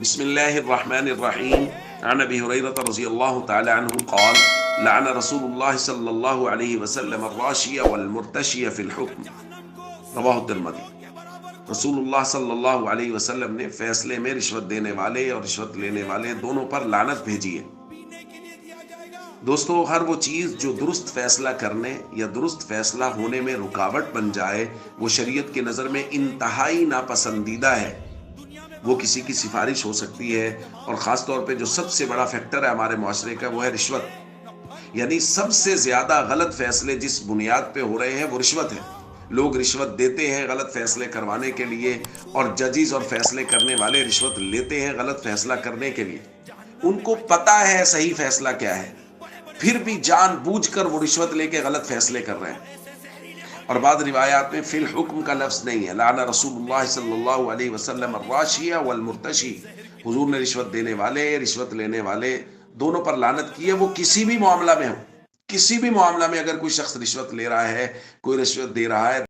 بسم الله الرحمن الرحيم. عن أبي هريرة رضي الله تعالى عنه قال: لعن رسول الله صلى الله عليه وسلم الراشي والمرتشي في الحكم. رواہ الترمذی۔ رسول اللہ صلی اللہ علیہ وسلم نے فیصلے میں رشوت دینے والے اور رشوت لینے والے دونوں پر لعنت بھیجی ہے۔ دوستو، ہر وہ چیز جو درست فیصلہ کرنے یا درست فیصلہ ہونے میں رکاوٹ بن جائے وہ شریعت کی نظر میں انتہائی ناپسندیدہ ہے۔ وہ کسی کی سفارش ہو سکتی ہے، اور خاص طور پہ جو سب سے بڑا فیکٹر ہے ہمارے معاشرے کا وہ ہے رشوت۔ یعنی سب سے زیادہ غلط فیصلے جس بنیاد پہ ہو رہے ہیں وہ رشوت ہے۔ لوگ رشوت دیتے ہیں غلط فیصلے کروانے کے لیے، اور ججز اور فیصلے کرنے والے رشوت لیتے ہیں غلط فیصلہ کرنے کے لیے۔ ان کو پتا ہے صحیح فیصلہ کیا ہے، پھر بھی جان بوجھ کر وہ رشوت لے کے غلط فیصلے کر رہے ہیں۔ اور بعض روایات میں فی الحکم کا لفظ نہیں ہے۔ لعن رسول اللہ صلی اللہ علیہ وسلم الراشی والمرتشی، حضور نے رشوت دینے والے رشوت لینے والے دونوں پر لعنت کی ہے، وہ کسی بھی معاملہ میں ہو۔ کسی بھی معاملہ میں اگر کوئی شخص رشوت لے رہا ہے، کوئی رشوت دے رہا ہے،